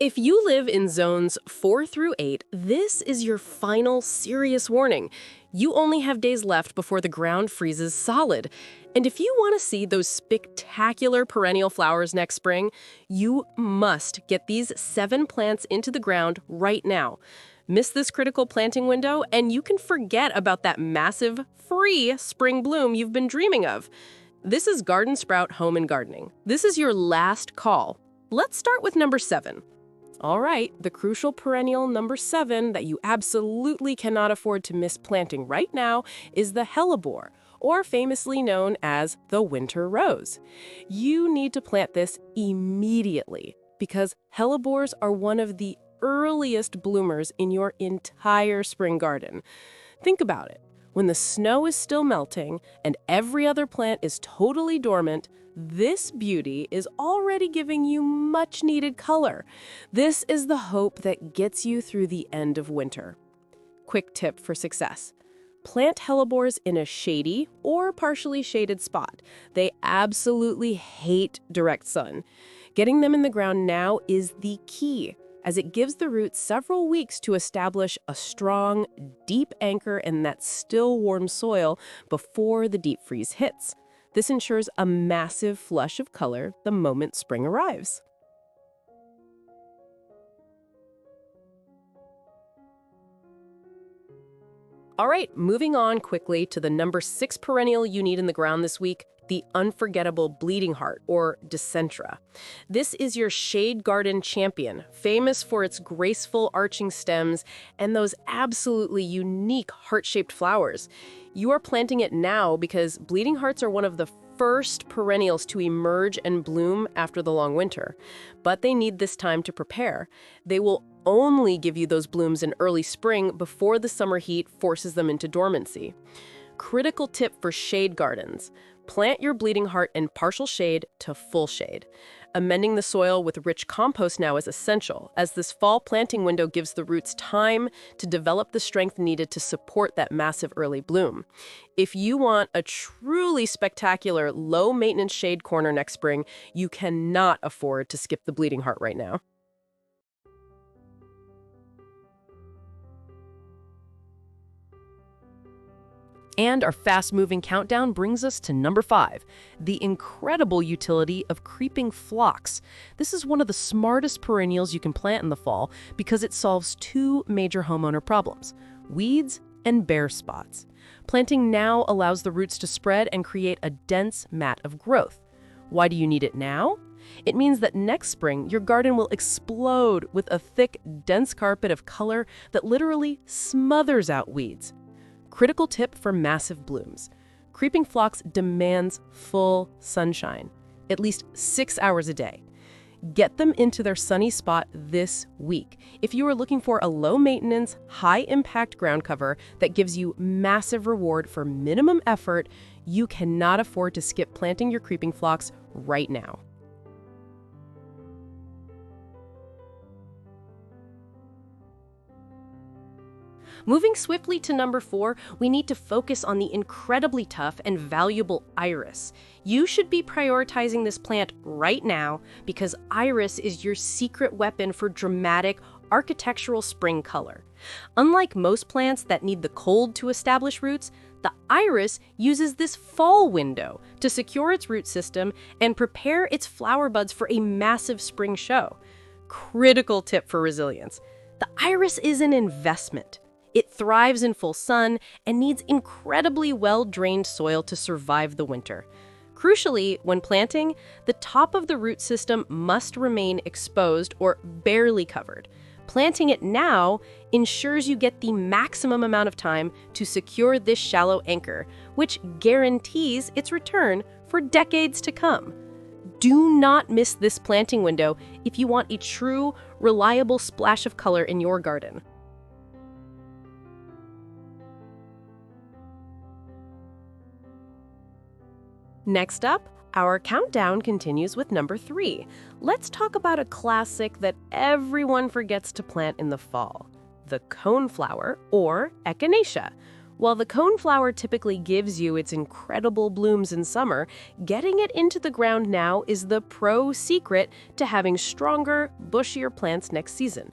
If you live in zones 4 through 8, this is your final serious warning. You only have days left before the ground freezes solid. And if you want to see those spectacular perennial flowers next spring, you must get these 7 plants into the ground right now. Miss this critical planting window, and you can forget about that massive, free spring bloom you've been dreaming of. This is Garden Sprout Home and Gardening. This is your last call. Let's start with number 7. All right, the crucial perennial number 7 that you absolutely cannot afford to miss planting right now is the hellebore, or famously known as the winter rose. You need to plant this immediately because hellebores are one of the earliest bloomers in your entire spring garden. Think about it. When the snow is still melting and every other plant is totally dormant, this beauty is already giving you much-needed color. This is the hope that gets you through the end of winter. Quick tip for success. Plant hellebores in a shady or partially shaded spot. They absolutely hate direct sun. Getting them in the ground now is the key, as it gives the roots several weeks to establish a strong, deep anchor in that still warm soil before the deep freeze hits. This ensures a massive flush of color the moment spring arrives. All right, moving on quickly to the number 6 perennial you need in the ground this week, the unforgettable bleeding heart, or Dicentra. This is your shade garden champion, famous for its graceful arching stems and those absolutely unique heart-shaped flowers. You are planting it now because bleeding hearts are one of the first perennials to emerge and bloom after the long winter. But they need this time to prepare. They will only give you those blooms in early spring before the summer heat forces them into dormancy. Critical tip for shade gardens. Plant your bleeding heart in partial shade to full shade. Amending the soil with rich compost now is essential, as this fall planting window gives the roots time to develop the strength needed to support that massive early bloom. If you want a truly spectacular, low-maintenance shade corner next spring, you cannot afford to skip the bleeding heart right now. And our fast-moving countdown brings us to number 5, the incredible utility of creeping phlox. This is one of the smartest perennials you can plant in the fall because it solves 2 major homeowner problems: weeds and bare spots. Planting now allows the roots to spread and create a dense mat of growth. Why do you need it now? It means that next spring, your garden will explode with a thick, dense carpet of color that literally smothers out weeds. Critical tip for massive blooms. Creeping phlox demands full sunshine, at least 6 hours a day. Get them into their sunny spot this week. If you are looking for a low-maintenance, high-impact ground cover that gives you massive reward for minimum effort, you cannot afford to skip planting your creeping phlox right now. Moving swiftly to number 4, we need to focus on the incredibly tough and valuable iris. You should be prioritizing this plant right now because iris is your secret weapon for dramatic, architectural spring color. Unlike most plants that need the cold to establish roots, the iris uses this fall window to secure its root system and prepare its flower buds for a massive spring show. Critical tip for resilience. The iris is an investment. It thrives in full sun and needs incredibly well-drained soil to survive the winter. Crucially, when planting, the top of the root system must remain exposed or barely covered. Planting it now ensures you get the maximum amount of time to secure this shallow anchor, which guarantees its return for decades to come. Do not miss this planting window if you want a true, reliable splash of color in your garden. Next up, our countdown continues with number 3. Let's talk about a classic that everyone forgets to plant in the fall, the coneflower, or echinacea. While the coneflower typically gives you its incredible blooms in summer, getting it into the ground now is the pro secret to having stronger, bushier plants next season.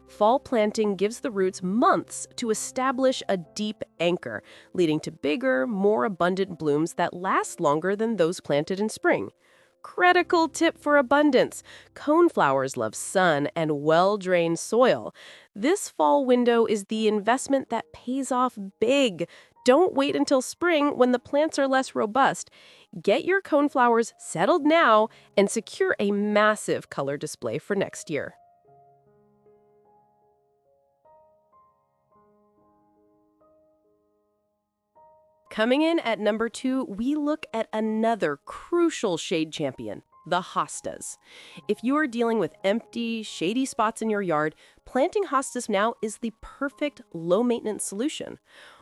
Fall planting gives the roots months to establish a deep anchor, leading to bigger, more abundant blooms that last longer than those planted in spring. Critical tip for abundance. Coneflowers love sun and well-drained soil. This fall window is the investment that pays off big. Don't wait until spring when the plants are less robust. Get your coneflowers settled now and secure a massive color display for next year. Coming in at number 2, we look at another crucial shade champion, the hostas. If you are dealing with empty, shady spots in your yard, planting hostas now is the perfect low-maintenance solution.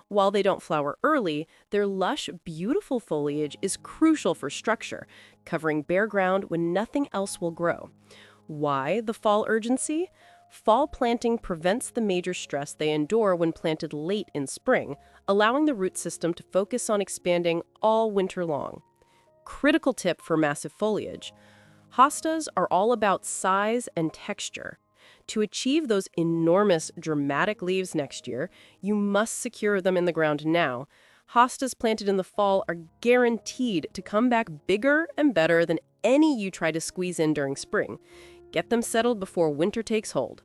While they don't flower early, their lush, beautiful foliage is crucial for structure, covering bare ground when nothing else will grow. Why the fall urgency? Fall planting prevents the major stress they endure when planted late in spring, allowing the root system to focus on expanding all winter long. Critical tip for massive foliage. Hostas are all about size and texture. To achieve those enormous, dramatic leaves next year, you must secure them in the ground now. Hostas planted in the fall are guaranteed to come back bigger and better than any you try to squeeze in during spring. Get them settled before winter takes hold.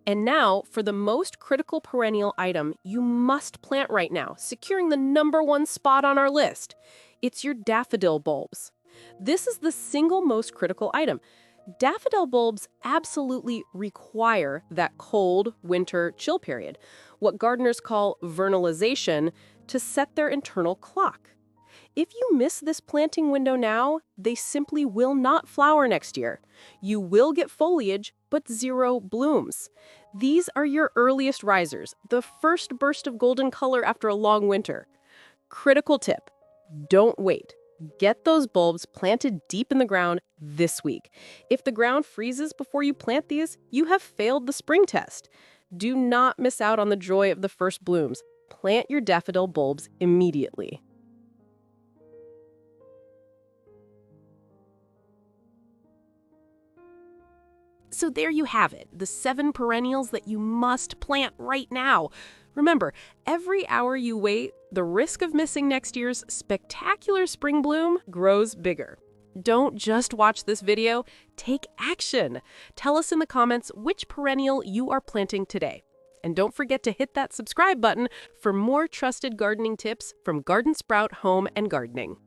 And now, for the most critical perennial item you must plant right now, securing the #1 spot on our list. It's your daffodil bulbs. This is the single most critical item. Daffodil bulbs absolutely require that cold winter chill period, what gardeners call vernalization, to set their internal clock. If you miss this planting window now, they simply will not flower next year. You will get foliage, but zero blooms. These are your earliest risers, the first burst of golden color after a long winter. Critical tip: don't wait. Get those bulbs planted deep in the ground this week. If the ground freezes before you plant these, you have failed the spring test. Do not miss out on the joy of the first blooms. Plant your daffodil bulbs immediately. So there you have it, the 7 perennials that you must plant right now. Remember, every hour you wait, the risk of missing next year's spectacular spring bloom grows bigger. Don't just watch this video, take action. Tell us in the comments which perennial you are planting today. And don't forget to hit that subscribe button for more trusted gardening tips from Garden Sprout Home and Gardening.